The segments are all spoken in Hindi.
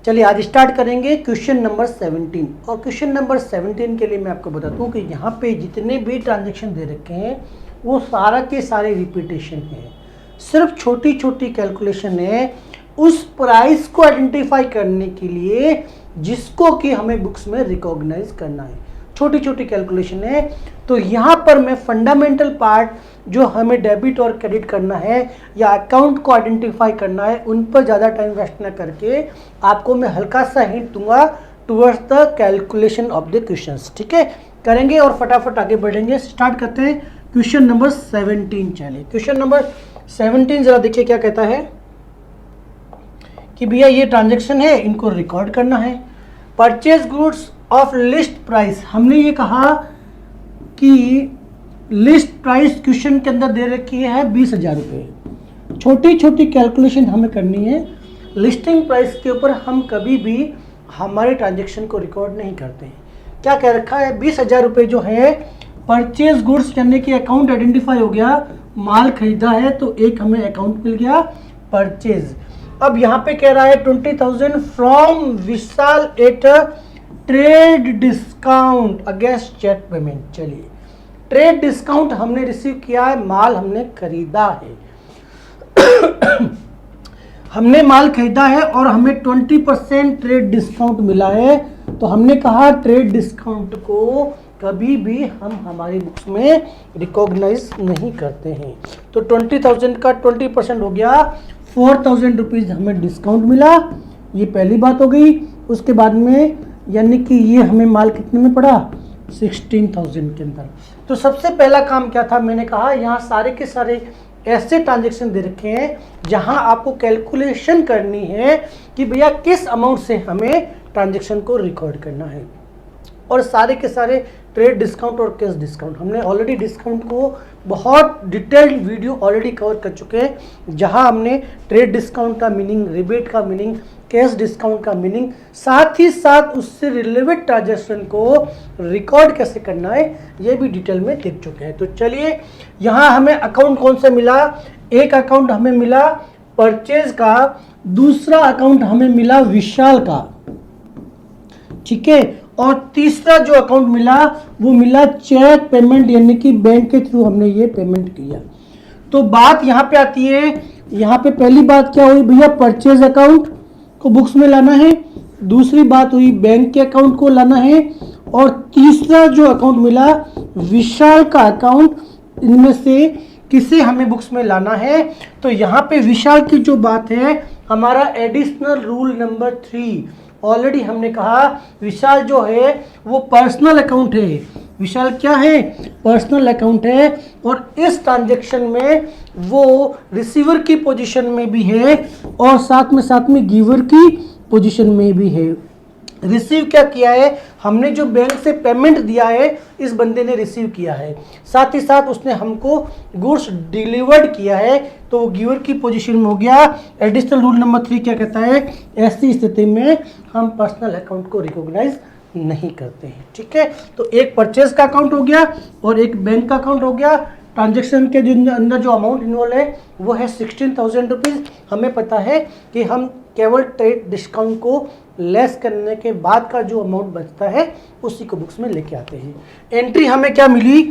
चलिए आज स्टार्ट करेंगे क्वेश्चन नंबर 17। और क्वेश्चन नंबर 17 के लिए मैं आपको बताता हूँ कि यहाँ पे जितने भी ट्रांजेक्शन दे रखे हैं वो सारा के सारे रिपीटेशन हैं, सिर्फ छोटी छोटी कैलकुलेशन है उस प्राइस को आइडेंटिफाई करने के लिए जिसको कि हमें बुक्स में रिकॉग्नाइज करना है। छोटी छोटी कैलकुलेशन है। तो यहाँ पर मैं फंडामेंटल पार्ट जो हमें डेबिट और क्रेडिट करना है या अकाउंट को आइडेंटिफाई करना है उन पर ज़्यादा टाइम वेस्ट ना करके आपको मैं हल्का सा हिंट दूंगा towards the calculation of the questions. ठीक है, करेंगे और फटाफट आगे बढ़ेंगे। स्टार्ट करते हैं क्वेश्चन नंबर 17। चलिए क्वेश्चन नंबर 17 जरा देखिए क्या कहता है कि भैया ये ट्रांजेक्शन है, इनको रिकॉर्ड करना है। Purchase goods of list price, हमने ये कहा कि लिस्ट प्राइस क्वेश्चन के अंदर दे रखी है 20,000 रुपये। छोटी छोटी कैलकुलेशन हमें करनी है। लिस्टिंग प्राइस के ऊपर हम कभी भी हमारे ट्रांजेक्शन को रिकॉर्ड नहीं करते हैं। क्या कह रखा है, 20,000 रुपये जो है परचेज गुड्स यानी कि अकाउंट आइडेंटिफाई हो गया, माल खरीदा है तो एक हमें अकाउंट मिल गया परचेज। अब यहाँ पे कह रहा है 20,000 from Vishal at trade discount against cheque payment. चलिए ट्रेड डिस्काउंट हमने रिसीव किया है, माल हमने खरीदा है हमने माल खरीदा है और हमें 20% ट्रेड डिस्काउंट मिला है। तो हमने कहा ट्रेड डिस्काउंट को कभी भी हम हमारी बुक्स में रिकॉग्नाइज नहीं करते हैं। तो 20,000 का 20% हो गया, 4,000 रुपीज़ हमें डिस्काउंट मिला। ये पहली बात हो गई। उसके बाद में यानी कि ये हमें माल कितने में पड़ा, 16,000 के अंदर। तो सबसे पहला काम क्या था, मैंने कहा यहाँ सारे के सारे ऐसे ट्रांजेक्शन दे रखे हैं जहां आपको कैलकुलेशन करनी है कि भैया किस अमाउंट से हमें ट्रांजेक्शन को रिकॉर्ड करना है। और सारे के सारे ट्रेड डिस्काउंट और कैश डिस्काउंट, हमने ऑलरेडी डिस्काउंट को बहुत डिटेल्ड वीडियो ऑलरेडी कवर कर चुके हैं जहां हमने ट्रेड डिस्काउंट का मीनिंग, रिबेट का मीनिंग, कैश डिस्काउंट का मीनिंग, साथ ही साथ उससे रिलेवेंट ट्रांजेक्शन को रिकॉर्ड कैसे करना है ये भी डिटेल में देख चुके हैं। तो चलिए यहाँ हमें अकाउंट कौन सा मिला, एक अकाउंट हमें मिला परचेज का, दूसरा अकाउंट हमें मिला विशाल का, ठीक है, और तीसरा जो अकाउंट मिला वो मिला चेक पेमेंट यानी कि बैंक के थ्रू हमने ये पेमेंट किया। तो बात यहाँ पे आती है, यहाँ पे पहली बात क्या हुई भैया, परचेज अकाउंट को बुक्स में लाना है, दूसरी बात हुई बैंक के अकाउंट को लाना है, और तीसरा जो अकाउंट मिला विशाल का अकाउंट, इनमें से किसे हमें बुक्स में लाना है। तो यहाँ पे विशाल की जो बात है, हमारा एडिशनल रूल नंबर 3 ऑलरेडी हमने कहा विशाल जो है वो पर्सनल अकाउंट है। विशाल क्या है, पर्सनल अकाउंट है, और इस ट्रांजैक्शन में वो रिसीवर की पोजीशन में भी है और साथ में गिवर की पोजीशन में भी है। रिसीव क्या किया है, हमने जो बैंक से पेमेंट दिया है इस बंदे ने रिसीव किया है, साथ ही साथ उसने हमको गुड्स डिलीवर्ड किया है, तो वो गिवर की पोजीशन में हो गया। एडिशनल रूल नंबर 3 क्या कहता है, ऐसी स्थिति में हम पर्सनल अकाउंट को रिकॉग्नाइज नहीं करते हैं। ठीक है, तो एक परचेज का अकाउंट हो गया और एक बैंक का अकाउंट हो गया। ट्रांजैक्शन के जो अंदर जो अमाउंट इन्वॉल्व है वो है 16,000 रुपीज़। हमें पता है कि हम केवल ट्रेड डिस्काउंट को लेस करने के बाद का जो अमाउंट बचता है उसी को बुक्स में लेके आते हैं। एंट्री हमें क्या मिली,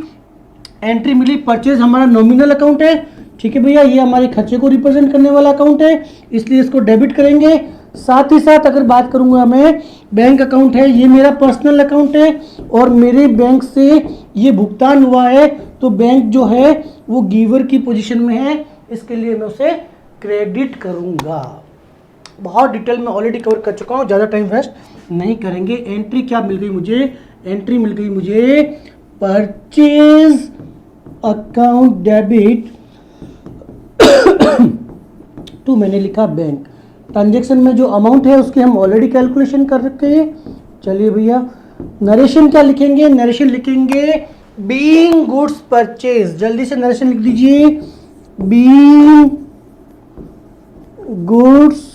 एंट्री मिली परचेज हमारा नॉमिनल अकाउंट है, ठीक है भैया, ये हमारे खर्चे को रिप्रेजेंट करने वाला अकाउंट है, इसलिए इसको डेबिट करेंगे। साथ ही साथ अगर बात करूंगा मैं, बैंक अकाउंट है, ये मेरा पर्सनल अकाउंट है और मेरे बैंक से ये भुगतान हुआ है, तो बैंक जो है वो गिवर की पोजीशन में है, इसके लिए मैं उसे क्रेडिट करूंगा। बहुत डिटेल में ऑलरेडी कवर कर चुका हूँ, ज़्यादा टाइम वेस्ट नहीं करेंगे। एंट्री क्या मिल गई मुझे, एंट्री मिल गई मुझे परचेज अकाउंट डेबिट टू मैंने लिखा बैंक। ट्रांजैक्शन में जो अमाउंट है उसकी हम ऑलरेडी कैलकुलेशन कर रखे हैं। चलिए भैया नरेशन क्या लिखेंगे, नरेशन लिखेंगे बीइंग गुड्स परचेज। जल्दी से नरेशन लिख दीजिए, बीइंग गुड्स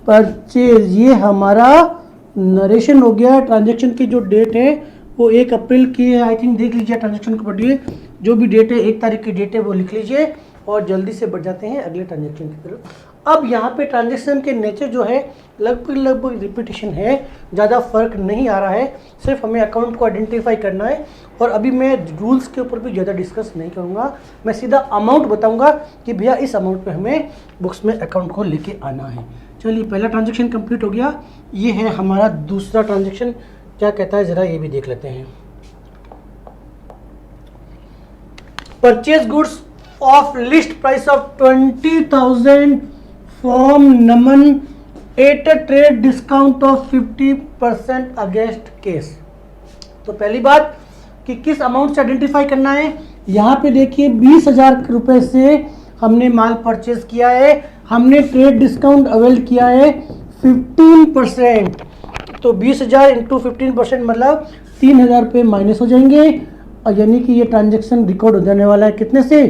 परचेज, ये हमारा नरेशन हो गया। ट्रांजैक्शन की जो डेट है वो 1 अप्रैल की है, आई थिंक देख लीजिए, ट्रांजैक्शन को पढ़िए, जो भी डेट है 1 तारीख की डेट है वो लिख लीजिए और जल्दी से बढ़ जाते हैं अगले ट्रांजैक्शन की तरफ। अब यहाँ पे ट्रांजेक्शन के नेचर जो है लगभग रिपीटेशन है, ज़्यादा फर्क नहीं आ रहा है, सिर्फ हमें अकाउंट को आइडेंटिफाई करना है। और अभी मैं रूल्स के ऊपर भी ज़्यादा डिस्कस नहीं करूँगा, मैं सीधा अमाउंट बताऊँगा कि भैया इस अमाउंट पे हमें बुक्स में अकाउंट को लेके आना है। चलिए पहला ट्रांजेक्शन कंप्लीट हो गया, ये है हमारा दूसरा ट्रांजेक्शन, क्या कहता है ज़रा ये भी देख लेते हैं। Purchase goods of list price of 20,000 from Naman at a trade discount of 50% against case. तो पहली बात कि किस अमाउंट से आइडेंटिफाई करना है, यहाँ पे देखिए 20,000 रुपए से हमने माल परचेज किया है, हमने ट्रेड डिस्काउंट अवेल किया है 15%, तो 20,000 इंटू 15% मतलब 3,000 रुपये माइनस हो जाएंगे, और यानी कि ये ट्रांजेक्शन रिकॉर्ड हो जाने वाला है कितने से,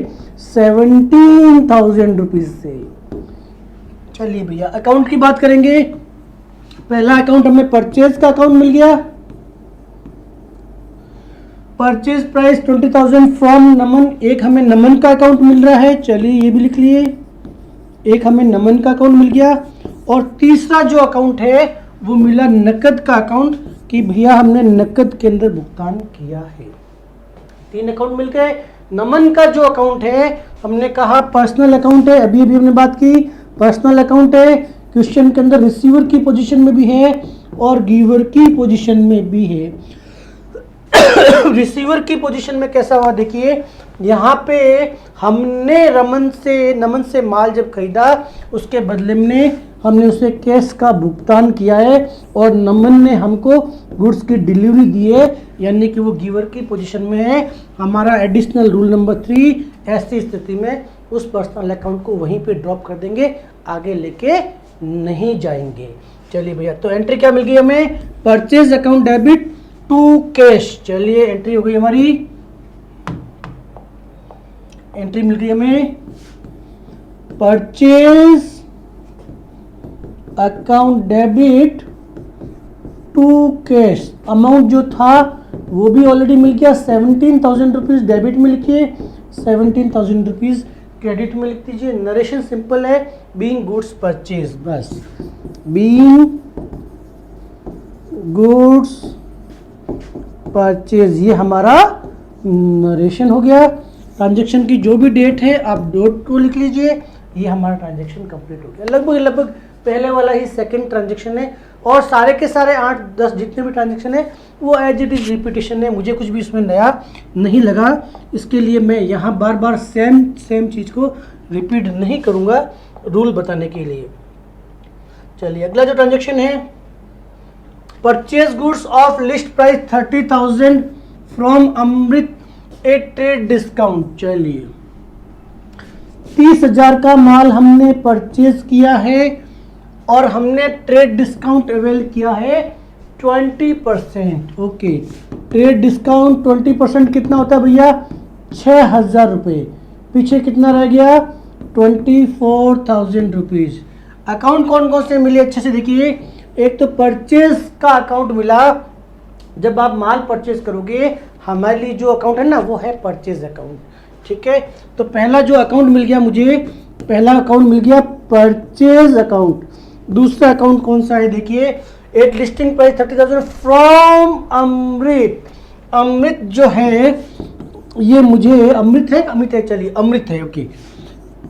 17,000 रुपीज से। चलिए भैया अकाउंट की बात करेंगे। पहला अकाउंट हमें परचेज का अकाउंट मिल गया, परचेज प्राइस 20,000 फ्रॉम नमन, एक हमें नमन का अकाउंट मिल रहा है, चलिए ये भी लिख लिए, एक हमें नमन का अकाउंट मिल गया। और तीसरा जो अकाउंट है वो मिला नकद का अकाउंट, कि भैया हमने नकद के अंदर भुगतान किया है। 3 अकाउंट मिल गए। नमन का जो अकाउंट है हमने कहा पर्सनल अकाउंट है, अभी अभी हमने बात की पर्सनल अकाउंट है, क्वेश्चन के अंदर रिसीवर की पोजीशन में भी है और गिवर की पोजीशन में भी है। रिसीवर की पोजीशन में कैसा हुआ देखिए, यहाँ पे हमने नमन से माल जब खरीदा उसके बदले में हमने उसे कैश का भुगतान किया है और नमन ने हमको गुड्स की डिलीवरी दी है, यानी कि वो गिवर की पोजीशन में है। हमारा एडिशनल रूल नंबर 3, ऐसी स्थिति में उस पर्सनल अकाउंट को वहीं पे ड्रॉप कर देंगे, आगे लेके नहीं जाएंगे। चलिए भैया तो एंट्री क्या मिल गई हमें, purchase account debit to cash. चलिए एंट्री हो गई हमारी, एंट्री मिल गई हमें purchase account debit to cash. Amount जो था वो भी ऑलरेडी मिल गया, 17,000 रुपीज़ डेबिट में लिखिए, 17,000 रुपीज़ क्रेडिट में लिख दीजिए। नरेशन सिंपल है, बीइंग गुड्स परचेज, बस बीइंग गुड्स परचेज, ये हमारा नरेशन हो गया। ट्रांजैक्शन की जो भी डेट है आप डेट को लिख लीजिए, ये हमारा ट्रांजैक्शन कंप्लीट हो गया। लगभग पहले वाला ही सेकंड ट्रांजैक्शन है, और सारे के सारे 8-10 जितने भी ट्रांजैक्शन है वो एज इट इज रिपीटेशन है, मुझे कुछ भी इसमें नया नहीं लगा, इसके लिए मैं यहाँ बार बार सेम चीज़ को रिपीट नहीं करूँगा रूल बताने के लिए। चलिए अगला जो ट्रांजैक्शन है, purchase goods of list price 30,000 from Amrit at trade discount. चलिए 30,000 का माल हमने परचेज किया है और हमने ट्रेड डिस्काउंट अवेल किया है 20%। ओके, ट्रेड डिस्काउंट 20% कितना होता है भैया, 6,000 रुपये। पीछे कितना रह गया, 24,000 रुपीज़। अकाउंट कौन कौन से मिले अच्छे से देखिए, एक तो परचेज का अकाउंट मिला, जब आप माल परचेज करोगे हमारे लिए जो अकाउंट है ना वो है परचेज अकाउंट, ठीक है। तो पहला जो अकाउंट मिल गया मुझे, पहला अकाउंट मिल गया परचेज अकाउंट। दूसरा अकाउंट कौन सा है देखिए, एट लिस्टिंग प्राइस 30,000 फ्रॉम अमृत। अमृत जो है ये मुझे अमृत है, चलिए अमृत है, ओके।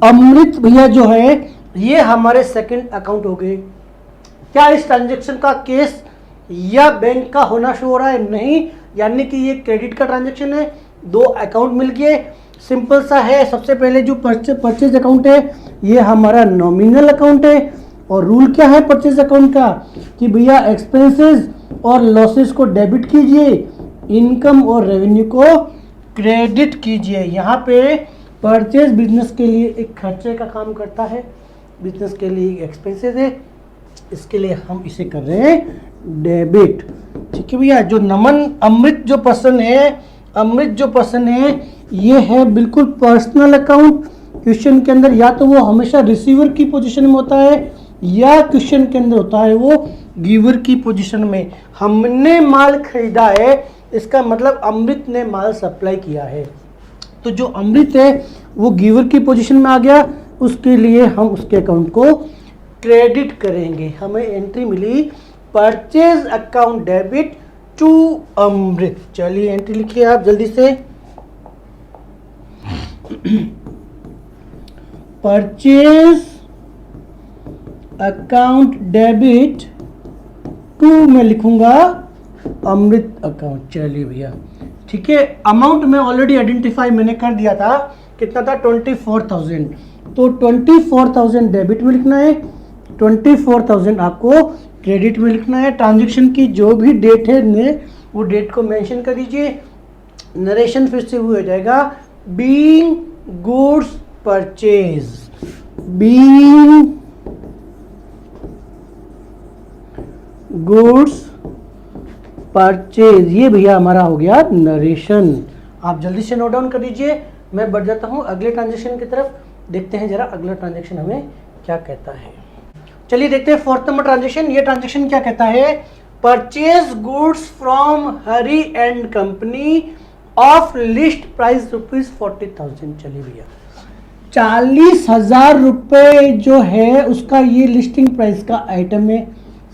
अमृत भैया जो है ये हमारे सेकंड अकाउंट हो गए। क्या इस ट्रांजैक्शन का केस या बैंक का होना शुरू हो रहा है, नहीं, यानी कि ये क्रेडिट का ट्रांजैक्शन है, 2 अकाउंट मिल गए, सिंपल सा है। सबसे पहले जो परचेज अकाउंट है ये हमारा नॉमिनल अकाउंट है, और रूल क्या है परचेज अकाउंट का कि भैया एक्सपेंसेस और लॉसेस को डेबिट कीजिए, इनकम और रेवेन्यू को क्रेडिट कीजिए। यहाँ पे परचेज बिजनेस के लिए एक खर्चे का काम करता है, बिजनेस के लिए एक्सपेंसेस है, इसके लिए हम इसे कर रहे हैं डेबिट, ठीक है भैया। जो नमन अमृत जो पर्सन है ये है बिल्कुल पर्सनल अकाउंट। क्वेश्चन के अंदर या तो वो हमेशा रिसीवर की पोजीशन में होता है या क्वेश्चन के अंदर होता है वो गिवर की पोजीशन में। हमने माल खरीदा है, इसका मतलब अमृत ने माल सप्लाई किया है, तो जो अमृत है वो गिवर की पोजीशन में आ गया, उसके लिए हम उसके अकाउंट को क्रेडिट करेंगे। हमें एंट्री मिली purchase account debit to Amrit. चलिए एंट्री लिखिए आप जल्दी से। परचेज अकाउंट डेबिट टू मैं लिखूंगा अमृत अकाउंट। चलिए भैया ठीक है। अमाउंट में ऑलरेडी आइडेंटिफाई मैंने कर दिया था, कितना था 24,000। तो 24,000 डेबिट में लिखना है, 24,000 आपको क्रेडिट में लिखना है। ट्रांजैक्शन की जो भी डेट है ने वो डेट को मेंशन कर दीजिए। नरेशन फिर से हो जाएगा being goods purchase, being goods purchase. ये भैया हमारा हो गया नरेशन। आप जल्दी से नोट डाउन कर दीजिए। मैं बढ़ जाता हूं अगले ट्रांजैक्शन की तरफ। देखते हैं जरा अगला ट्रांजैक्शन हमें क्या कहता है। चलिए देखते हैं फोर्थ नंबर ट्रांजैक्शन। ये ट्रांजैक्शन क्या कहता है, purchase goods from Hari and company of list price ₹40,000। चलिए भैया 40,000 रुपये जो है उसका ये लिस्टिंग प्राइस का आइटम है।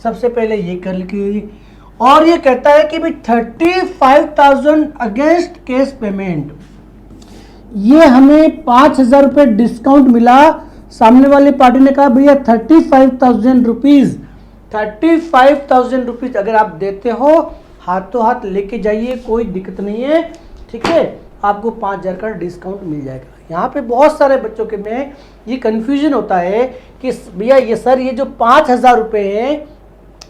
सबसे पहले ये कर लीजिए। और ये कहता है कि भाई 35,000 अगेंस्ट कैश पेमेंट। ये हमें 5,000 रुपये डिस्काउंट मिला। सामने वाली पार्टी ने कहा भैया 35,000 रुपीज, 35,000 रुपीज अगर आप देते हो हाथों हाथ लेके जाइए, कोई दिक्कत नहीं है, ठीक है। आपको 5,000 का डिस्काउंट मिल जाएगा। यहाँ पे बहुत सारे बच्चों के में ये कंफ्यूजन होता है कि भैया ये सर ये जो 5,000 रुपये है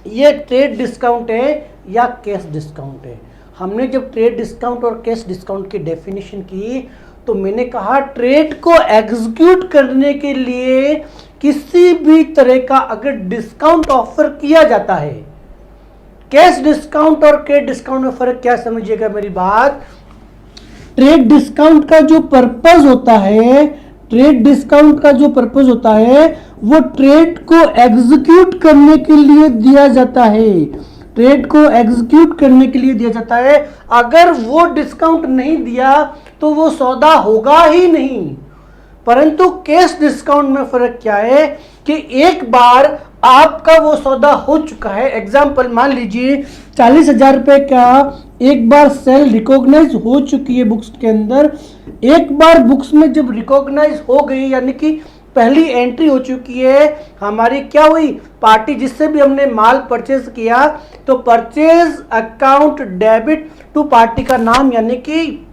ये ट्रेड डिस्काउंट है या कैश डिस्काउंट है। हमने जब ट्रेड डिस्काउंट और कैश डिस्काउंट की डेफिनेशन की तो मैंने कहा ट्रेड को एग्जीक्यूट करने के लिए किसी भी तरह का अगर डिस्काउंट ऑफर किया जाता है, कैश डिस्काउंट और ट्रेड डिस्काउंट में फर्क क्या समझिएगा मेरी बात। ट्रेड डिस्काउंट का जो पर्पस होता है, ट्रेड डिस्काउंट का जो पर्पस होता है वो ट्रेड को एग्जीक्यूट करने के लिए दिया जाता है, ट्रेड को एग्जीक्यूट करने के लिए दिया जाता है। अगर वो डिस्काउंट नहीं दिया तो वो सौदा होगा ही नहीं। परंतु कैश डिस्काउंट में फर्क क्या है कि एक बार आपका वो सौदा हो चुका है। एग्जाम्पल मान लीजिए 40,000 रुपए का एक बार सेल रिकॉग्नाइज हो चुकी है बुक्स के अंदर। एक बार बुक्स में जब रिकॉग्नाइज हो गई यानी कि पहली एंट्री हो चुकी है हमारी, क्या हुई, पार्टी जिससे भी हमने माल परचेज किया तो purchase account debit to party का नाम यानी कि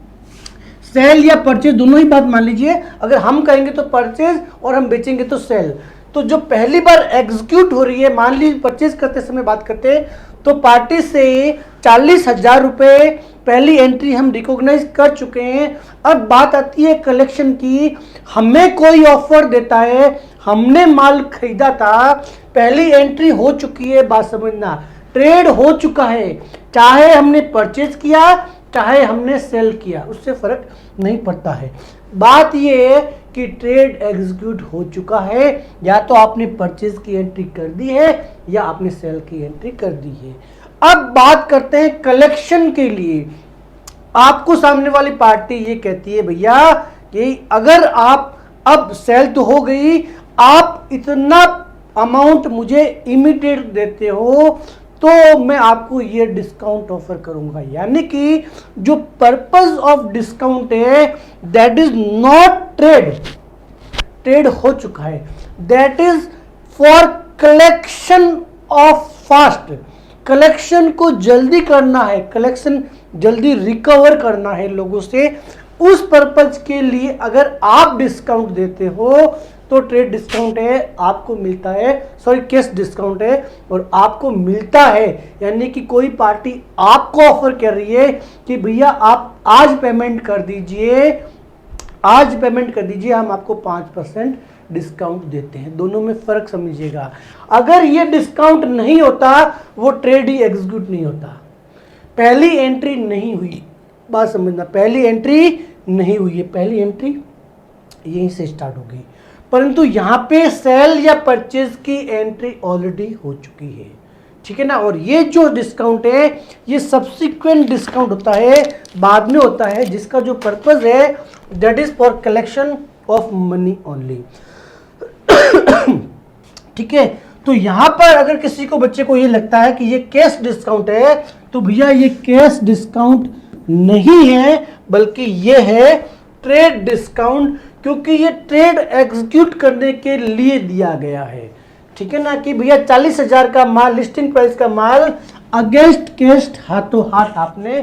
सेल या परचेज दोनों ही बात मान लीजिए। अगर हम कहेंगे तो परचेज और हम बेचेंगे तो सेल। तो जो पहली बार एग्जीक्यूट हो रही है, मान लीजिए परचेज करते समय बात करते हैं तो पार्टी से 40,000 रुपये पहली एंट्री हम रिकॉग्नाइज कर चुके हैं। अब बात आती है कलेक्शन की। हमें कोई ऑफर देता है, हमने माल खरीदा था, पहली एंट्री हो चुकी है, बात समझना, ट्रेड हो चुका है, चाहे हमने परचेज किया चाहे हमने सेल किया, उससे फर्क नहीं पड़ता है। बात यह है कि ट्रेड एग्जीक्यूट हो चुका है, या तो आपने परचेज की एंट्री कर दी है या आपने सेल की एंट्री कर दी है। अब बात करते हैं कलेक्शन के लिए। आपको सामने वाली पार्टी ये कहती है भैया कि अगर आप अब सेल तो हो गई, आप इतना अमाउंट मुझे इमीडिएट देते हो तो मैं आपको ये डिस्काउंट ऑफर करूंगा। यानी कि जो पर्पस ऑफ डिस्काउंट है that is not trade, trade हो चुका है, that is for collection of fast, collection को जल्दी करना है, कलेक्शन जल्दी रिकवर करना है लोगों से। उस पर्पज के लिए अगर आप डिस्काउंट देते हो तो ट्रेड डिस्काउंट है, आपको मिलता है, सॉरी कैश डिस्काउंट है और आपको मिलता है। यानी कि कोई पार्टी आपको ऑफर कर रही है कि भैया आप आज पेमेंट कर दीजिए, आज पेमेंट कर दीजिए, हम आपको 5% डिस्काउंट देते हैं। दोनों में फर्क समझिएगा। अगर ये डिस्काउंट नहीं होता वो ट्रेड ही एग्जीक्यूट नहीं होता। पहली एंट्री नहीं हुई, बात समझना, पहली एंट्री नहीं हुई है, पहली एंट्री यहीं से स्टार्ट होगी। परंतु यहाँ पे सेल या परचेज की एंट्री ऑलरेडी हो चुकी है, ठीक है ना। और ये जो डिस्काउंट है ये सब्सिक्वेंट डिस्काउंट होता है, बाद में होता है, जिसका जो पर्पस है that is for collection of money only. ठीक है, तो यहां पर अगर किसी को बच्चे को ये लगता है कि ये कैश डिस्काउंट है, तो भैया ये कैश डिस्काउंट नहीं है, बल्कि ये है ट्रेड डिस्काउंट, क्योंकि ये ट्रेड एग्जीक्यूट करने के लिए दिया गया है। ठीक है ना, कि भैया 40,000 का माल, लिस्टिंग प्राइस का माल अगेंस्ट कैश हाथों हाथ आपने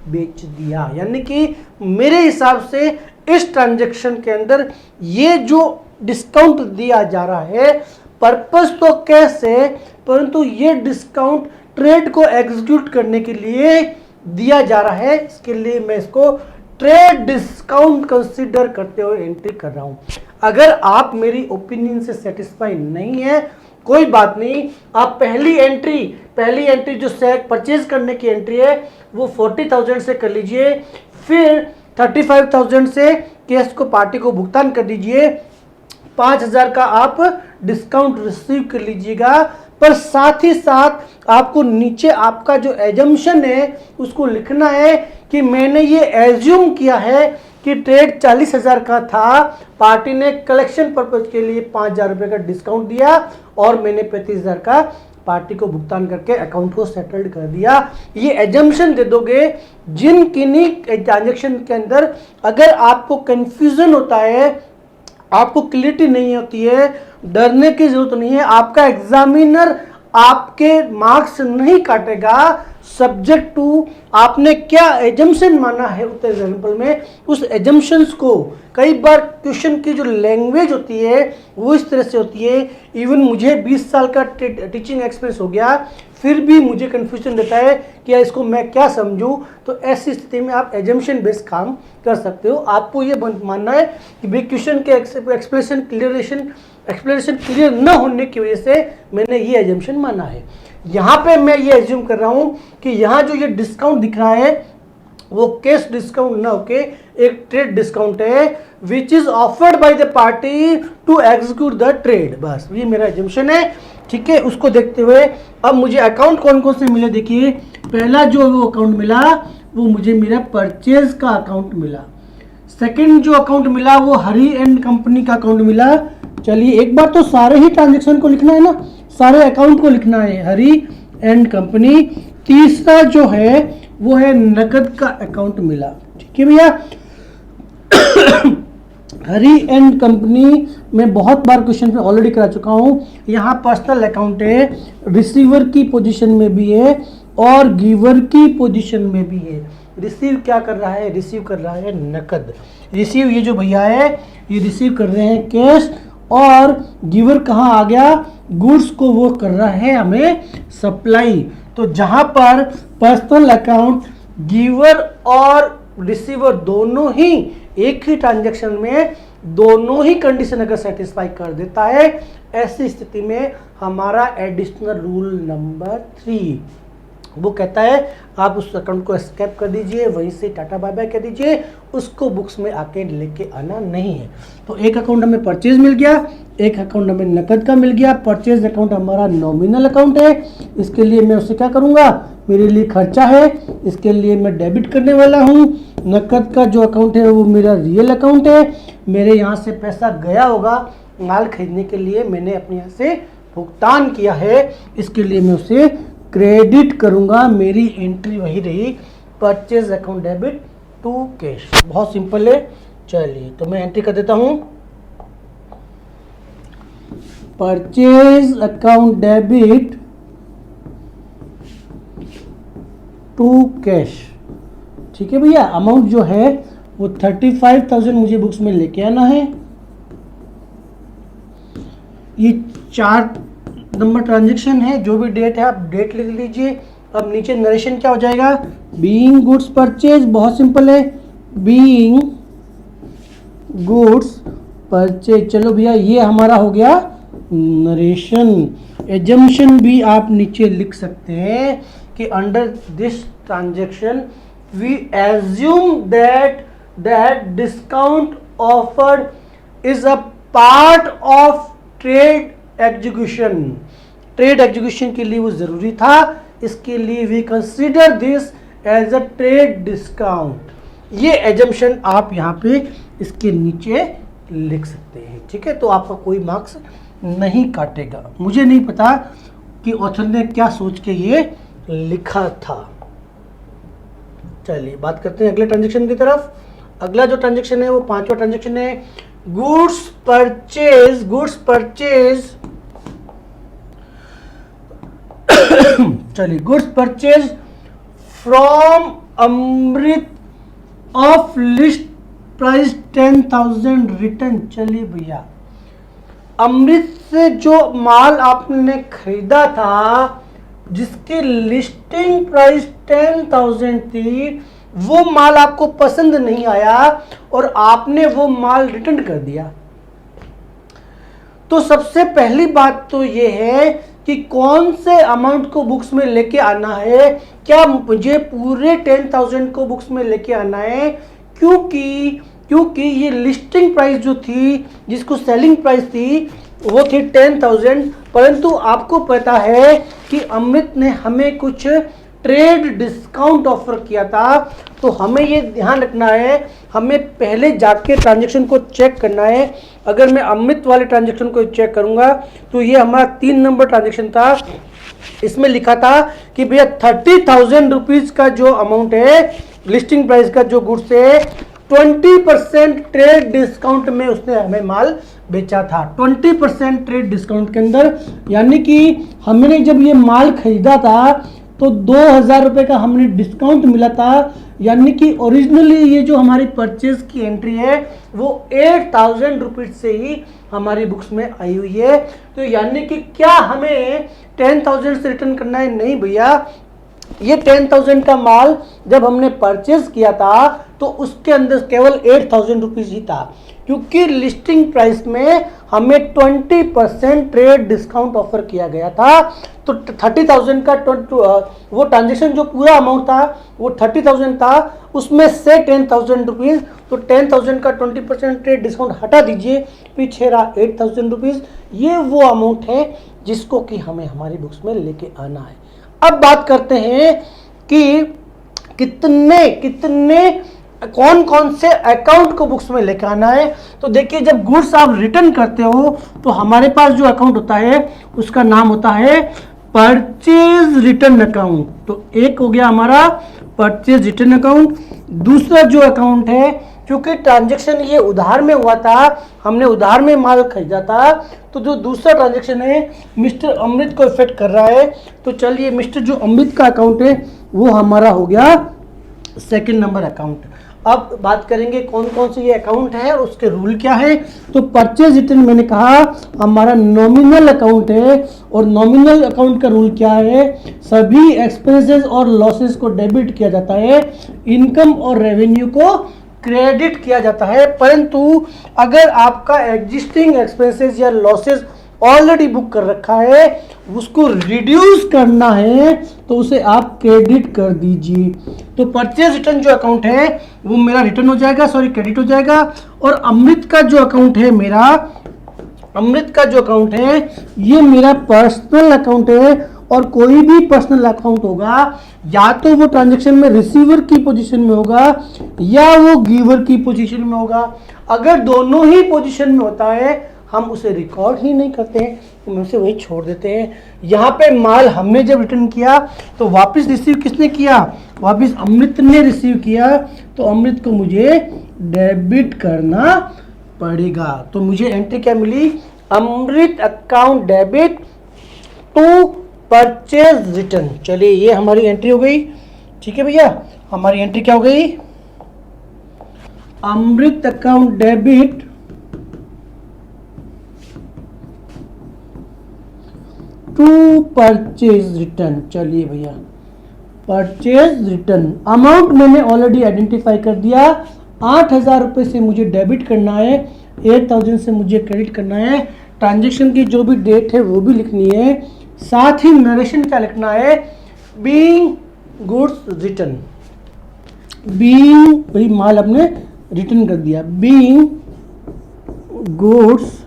बेच दिया। यानी कि मेरे हिसाब से इस ट्रांजैक्शन के अंदर ये जो डिस्काउंट दिया जा रहा है, पर्पस तो कैश है, परंतु ये डिस्काउंट ट्रेड को एग्जीक्यूट करने के लिए दिया जा रहा है। इसके लिए मैं इसको ट्रेड डिस्काउंट कंसीडर करते हुए एंट्री कर रहा हूं। अगर आप मेरी ओपिनियन से सेटिस्फाई नहीं है, कोई बात नहीं, आप पहली एंट्री जो परचेज करने की एंट्री है वो 40,000 से कर लीजिए, फिर 35,000 से कैश को पार्टी को भुगतान कर दीजिए, 5,000 का आप डिस्काउंट रिसीव कर लीजिएगा। पर साथ ही साथ आपको नीचे आपका जो एजम्पशन है उसको लिखना है कि मैंने ये एज्यूम किया है कि ट्रेड 40,000 का था, पार्टी ने कलेक्शन पर्पज के लिए 5,000 रुपये का डिस्काउंट दिया और मैंने 35,000 का पार्टी को भुगतान करके अकाउंट को सेटल्ड कर दिया। ये एजम्पशन दे दोगे। जिन किन्हीं ट्रांजेक्शन के अंदर अगर आपको कंफ्यूजन होता है, आपको क्लियरिटी नहीं होती है, डरने की जरूरत नहीं है। आपका एग्जामिनर आपके मार्क्स नहीं काटेगा, सब्जेक्ट टू आपने क्या एजम्पशन माना है उस एग्जाम्पल में, उस एजम्पशंस को। कई बार क्वेश्चन की जो लैंग्वेज होती है वो इस तरह से होती है। इवन मुझे 20 साल का टीचिंग एक्सपीरियंस हो गया, फिर भी मुझे कन्फ्यूजन रहता है कि इसको मैं क्या समझूं। तो ऐसी स्थिति में आप एजम्पशन बेस्ड काम कर सकते हो। आपको ये मानना है कि भाई क्वेश्चन के एक्सप्लेनेशन क्लियर न होने की वजह से मैंने ये एजम्पशन माना है। यहाँ पे मैं ये एज्यूम कर रहा हूँ कि यहाँ जो ये डिस्काउंट दिख रहा है वो कैश डिस्काउंट ना होके एक ट्रेड डिस्काउंट है, which is offered by the party to execute the trade. बस ये मेरा एजम्पशन है। ठीक है, उसको देखते हुए अब मुझे अकाउंट कौन कौन से मिले देखिए। पहला जो वो अकाउंट मिला वो मुझे मेरा परचेज का अकाउंट मिला। सेकंड जो अकाउंट मिला वो हरी एंड कंपनी का अकाउंट मिला। चलिए एक बार तो सारे ही ट्रांजेक्शन को लिखना है ना, सारे अकाउंट को लिखना है, हरी एंड कंपनी। तीसरा जो है वो है नकद का अकाउंट मिला। ठीक है भैया, हरी एंड कंपनी में बहुत बार क्वेश्चन पे ऑलरेडी करा चुका हूं। यहाँ पर्सनल अकाउंट है, रिसीवर की पोजीशन में भी है और गिवर की पोजीशन में भी है। रिसीव क्या कर रहा है, रिसीव कर रहा है नकद। रिसीव ये जो भैया है ये रिसीव कर रहे हैं कैश, और गिवर कहाँ आ गया, गुड्स को वो कर रहा है हमें सप्लाई। तो जहां पर पर्सनल अकाउंट गिवर और रिसीवर दोनों ही एक ही ट्रांजैक्शन में दोनों ही कंडीशन अगर सेटिस्फाई कर देता है, ऐसी स्थिति में हमारा एडिशनल रूल नंबर 3 वो कहता है आप उस अकाउंट को एस्केप कर दीजिए, वहीं से टाटा बाय बाय कर दीजिए, उसको बुक्स में आके लेके आना नहीं है। तो एक अकाउंट हमें परचेज मिल गया, एक अकाउंट हमें नकद का मिल गया। परचेज अकाउंट हमारा नॉमिनल अकाउंट है, इसके लिए मैं उससे क्या करूँगा, मेरे लिए खर्चा है, इसके लिए मैं डेबिट करने वाला हूँ। नकद का जो अकाउंट है वो मेरा रियल अकाउंट है, मेरे यहाँ से पैसा गया होगा माल खरीदने के लिए, मैंने अपने यहाँ से भुगतान किया है, इसके लिए मैं उसे क्रेडिट करूंगा। मेरी एंट्री वही रही, purchase account debit to cash. बहुत सिंपल है। चलिए तो मैं एंट्री कर देता हूं, purchase account debit to cash. ठीक है भैया, अमाउंट जो है वो 35,000 मुझे बुक्स में लेके आना है। ये 4 नंबर ट्रांजैक्शन है, जो भी डेट है आप डेट लिख लीजिए। अब नीचे नरेशन क्या हो जाएगा, बीइंग गुड्स परचेज, बहुत सिंपल है, बीइंग गुड्स परचेज। चलो भैया ये हमारा हो गया नरेशन। एजम्पशन भी आप नीचे लिख सकते हैं कि under this transaction we assume that discount offered is a part of trade execution. Trade execution के लिए वो जरूरी था, इसके लिए we consider this as a trade discount. ये एजम्पशन आप यहाँ पे इसके नीचे लिख सकते हैं। ठीक है, तो आपका कोई मार्क्स नहीं काटेगा। मुझे नहीं पता कि ऑथर ने क्या सोच के ये लिखा था। चलिए बात करते हैं अगले ट्रांजैक्शन की तरफ। अगला जो ट्रांजैक्शन है वो 5वां ट्रांजैक्शन है गुड्स परचेज चलिए goods purchase from Amrit of list price 10,000 return. चलिए भैया, अमृत से जो माल आपने खरीदा था जिसकी लिस्टिंग प्राइस 10,000 थी, वो माल आपको पसंद नहीं आया और आपने वो माल रिटर्न कर दिया। तो सबसे पहली बात तो ये है कि कौन से अमाउंट को बुक्स में लेके आना है। क्या मुझे पूरे 10,000 को बुक्स में लेके आना है? क्योंकि ये लिस्टिंग प्राइस जो थी, जिसको सेलिंग प्राइस थी, वो थी 10,000, परंतु आपको पता है कि अमृत ने हमें कुछ ट्रेड डिस्काउंट ऑफर किया था। तो हमें ये ध्यान रखना है, हमें पहले जाके ट्रांजैक्शन को चेक करना है। अगर मैं अमृत वाले ट्रांजैक्शन को चेक करूंगा तो ये हमारा 3 नंबर ट्रांजैक्शन था। इसमें लिखा था कि भैया 30,000 रुपीज का जो अमाउंट है लिस्टिंग प्राइस का, जो गुड्स है, 20% ट्रेड डिस्काउंट में उसने हमें माल बेचा था। 20% ट्रेड डिस्काउंट के अंदर, यानी कि हमने जब ये माल खरीदा था तो 2,000 रुपये का हमने डिस्काउंट मिला था। यानी कि ओरिजिनली ये जो हमारी परचेज की एंट्री है वो 8,000 रुपीज से ही हमारी बुक्स में आई हुई है। तो यानी कि क्या हमें 10,000 से रिटर्न करना है? नहीं भैया, ये 10,000 का माल जब हमने परचेज किया था तो उसके अंदर केवल 8,000 रुपीज ही था, क्योंकि लिस्टिंग प्राइस में हमें 20% ट्रेड डिस्काउंट ऑफर किया गया था। तो 30,000 का वो ट्रांजेक्शन जो पूरा अमाउंट था वो 30,000 था, उसमें से 10,000 रुपीज, तो 10,000 का 20% ट्रेड डिस्काउंट हटा दीजिए, पीछे रहा 8,000 रुपीज। ये वो अमाउंट है जिसको कि हमें हमारी बुक्स में लेके आना है। अब बात करते हैं कि कौन कौन से अकाउंट को बुक्स में लेकर आना है। तो देखिए, जब गुड्स आप रिटर्न करते हो तो हमारे पास जो अकाउंट होता है उसका नाम होता है परचेज रिटर्न अकाउंट। तो एक हो गया हमारा परचेज रिटर्न अकाउंट। दूसरा जो अकाउंट है, क्योंकि ट्रांजैक्शन ये उधार में हुआ था, हमने उधार में माल खरीदा था, तो जो दूसरा ट्रांजैक्शन है मिस्टर अमृत को इफेक्ट कर रहा है। तो चलिए, मिस्टर जो अमृत का अकाउंट है वो हमारा हो गया 2nd नंबर अकाउंट। अब बात करेंगे कौन कौन से ये अकाउंट है और उसके रूल क्या है। तो परचेज रिटर्न मैंने कहा हमारा नॉमिनल अकाउंट है, और नॉमिनल अकाउंट का रूल क्या है? सभी एक्सपेंसेस और लॉसेस को डेबिट किया जाता है, इनकम और रेवेन्यू को क्रेडिट किया जाता है। परंतु अगर आपका एग्जिस्टिंग एक्सपेंसेस या लॉसेस ऑलरेडी बुक कर रखा है, उसको रिड्यूस करना है तो उसे आप क्रेडिट कर दीजिए। तो परचेज रिटर्न जो अकाउंट है वो मेरा रिटर्न हो जाएगा, क्रेडिट हो जाएगा। और अमृत का जो अकाउंट है ये मेरा पर्सनल अकाउंट है, और कोई भी पर्सनल अकाउंट होगा या तो वो ट्रांजैक्शन में रिसीवर की पोजीशन में होगा या वो गिवर की पोजीशन में होगा। अगर दोनों ही पोजीशन में होता है हम उसे रिकॉर्ड ही नहीं करते हैं, हम उसे वही छोड़ देते हैं। यहाँ पे माल हमने जब रिटर्न किया तो वापस रिसीव किसने किया? वापस अमृत ने रिसीव किया, तो अमृत को मुझे डेबिट करना पड़ेगा। तो मुझे एंट्री क्या मिली? Amrit account debit to purchase return. चलिए, ये हमारी एंट्री हो गई। ठीक है भैया, हमारी एंट्री क्या हो गई? Amrit account debit to purchase return. चलिए भैया, परचेज रिटर्न अमाउंट मैंने ऑलरेडी आइडेंटिफाई कर दिया। 8,000 रुपये से मुझे डेबिट करना है, 8,000 से मुझे क्रेडिट करना है। ट्रांजैक्शन की जो भी डेट है वो भी लिखनी है, साथ ही नरेशन क्या लिखना है? बीइंग गुड्स रिटर्न, बीइंग भाई माल हमने रिटर्न कर दिया, बीइंग गुड्स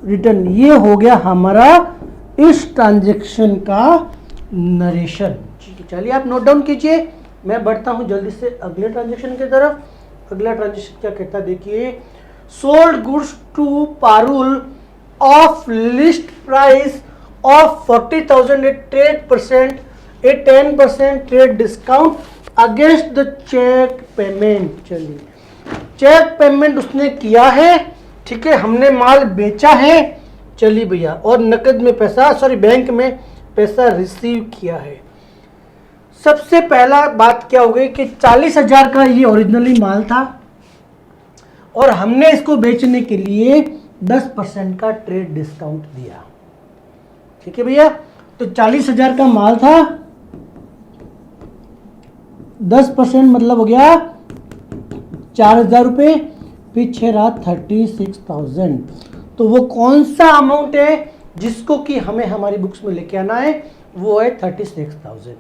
रिटर्न। ये हो गया हमारा इस ट्रांजैक्शन का नरेशन। ठीक है, चलिए आप नोट डाउन कीजिए, मैं बढ़ता हूं जल्दी से अगले ट्रांजैक्शन की तरफ। अगला ट्रांजैक्शन क्या कहता है देखिए, sold goods to Parul of list price of 40,000 a 10% trade discount against the cheque payment. चलिए, चेक पेमेंट उसने किया है, ठीक है, हमने माल बेचा है, चलिए भैया, और नकद में पैसा, सॉरी बैंक में पैसा रिसीव किया है। सबसे पहला बात क्या हो गई कि 40,000 का ये ओरिजिनली माल था और हमने इसको बेचने के लिए 10% का ट्रेड डिस्काउंट दिया, ठीक है भैया। तो 40,000 का माल था, 10% मतलब हो गया 4,000 रुपये, पीछे रहा 36,000। तो वो कौन सा अमाउंट है जिसको कि हमें हमारी बुक्स में लेके आना है, वो है 36,000।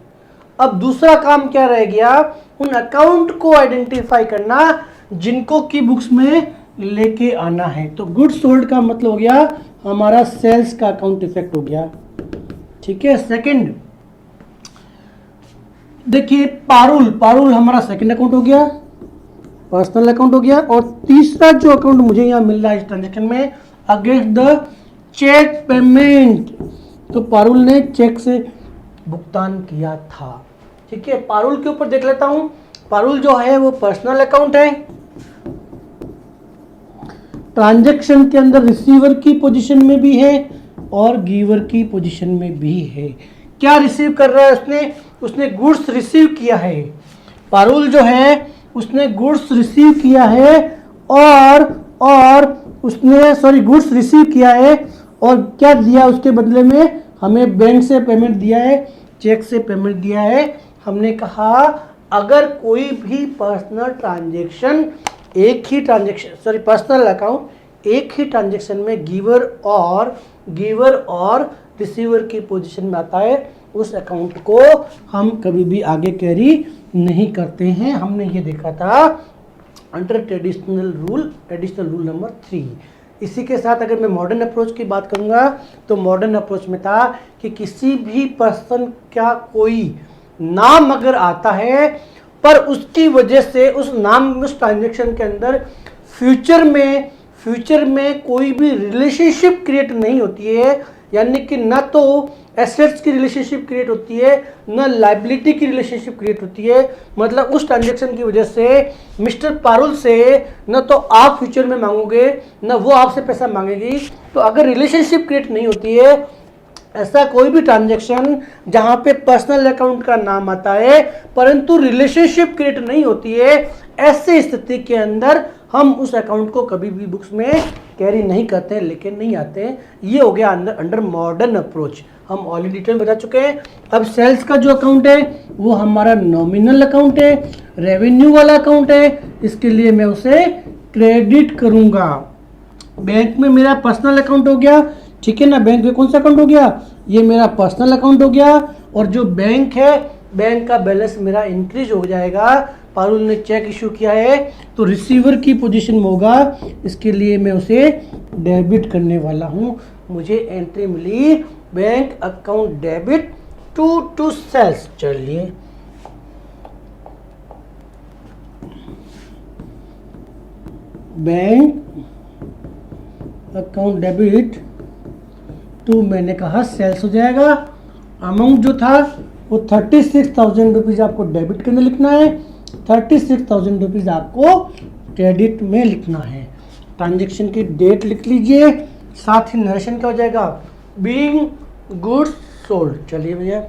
अब दूसरा काम क्या रह गया, उन अकाउंट को आइडेंटिफाई करना जिनको की बुक्स में लेके आना है। तो गुड्स सोल्ड का मतलब हो गया हमारा सेल्स का अकाउंट इफेक्ट हो गया, ठीक है। सेकंड देखिए, पारुल हमारा सेकंड अकाउंट हो गया, पर्सनल अकाउंट हो गया। और तीसरा जो अकाउंट मुझे यहां मिल रहा है इस ट्रांजेक्शन में, अगेंस्ट द चेक पेमेंट, तो पारुल ने चेक से भुगतान किया था, ठीक है। पारुल के ऊपर देख लेता हूं, पारुल जो है वो पर्सनल अकाउंट है, ट्रांजैक्शन के अंदर रिसीवर की पोजीशन में भी है और गिवर की पोजीशन में भी है। क्या रिसीव कर रहा है उसने गुड्स रिसीव किया है, पारुल जो है उसने गुड्स रिसीव किया है और उसने गुड्स रिसीव किया है और क्या दिया उसके बदले में, हमें बैंक से पेमेंट दिया है, चेक से पेमेंट दिया है। हमने कहा अगर कोई भी पर्सनल ट्रांजैक्शन पर्सनल अकाउंट एक ही ट्रांजैक्शन में गिवर और रिसीवर की पोजीशन में आता है, उस अकाउंट को हम कभी भी आगे कैरी नहीं करते हैं। हमने ये देखा था अंडर एडिशनल रूल नंबर 3। इसी के साथ अगर मैं मॉडर्न अप्रोच की बात करूंगा तो मॉडर्न अप्रोच में था कि किसी भी पर्सन का कोई नाम अगर आता है पर उसकी वजह से उस ट्रांजैक्शन के अंदर फ्यूचर में कोई भी रिलेशनशिप क्रिएट नहीं होती है, यानी कि ना तो एसेट्स की रिलेशनशिप क्रिएट होती है ना लायबिलिटी की रिलेशनशिप क्रिएट होती है। मतलब उस ट्रांजैक्शन की वजह से मिस्टर पारुल से ना तो आप फ्यूचर में मांगोगे ना वो आपसे पैसा मांगेगी। तो अगर रिलेशनशिप क्रिएट नहीं होती है, ऐसा कोई भी ट्रांजैक्शन जहां पे पर्सनल अकाउंट का नाम आता है परंतु रिलेशनशिप क्रिएट नहीं होती है, ऐसे स्थिति के अंदर हम उस अकाउंट को कभी भी बुक्स में कैरी नहीं करते, लेके नहीं आते। ये हो गया अंडर मॉडर्न अप्रोच, हम ऑलरेडी डिटेल बता चुके हैं। अब सेल्स का जो अकाउंट है वो हमारा नॉमिनल अकाउंट है, रेवेन्यू वाला अकाउंट है, इसके लिए मैं उसे क्रेडिट करूंगा। बैंक में मेरा पर्सनल अकाउंट हो गया, ठीक है ना, बैंक में कौन सा अकाउंट हो गया, ये मेरा पर्सनल अकाउंट हो गया। और जो बैंक है, बैंक का बैलेंस मेरा इंक्रीज हो जाएगा। पारुल ने चेक इशू किया है तो रिसीवर की पोजीशन में होगा, इसके लिए मैं उसे डेबिट करने वाला हूं। मुझे एंट्री मिली bank account debit to sales. चलिए बैंक अकाउंट डेबिट टू, मैंने कहा सेल्स हो जाएगा। अमाउंट जो था वो 36,000 रुपीज़ आपको डेबिट करने लिखना है, 36,000 रुपीज़ आपको क्रेडिट में लिखना है। ट्रांजैक्शन की डेट लिख लीजिए, साथ ही नरेशन क्या हो जाएगा, बीइंग गुड्स सोल्ड। चलिए भैया,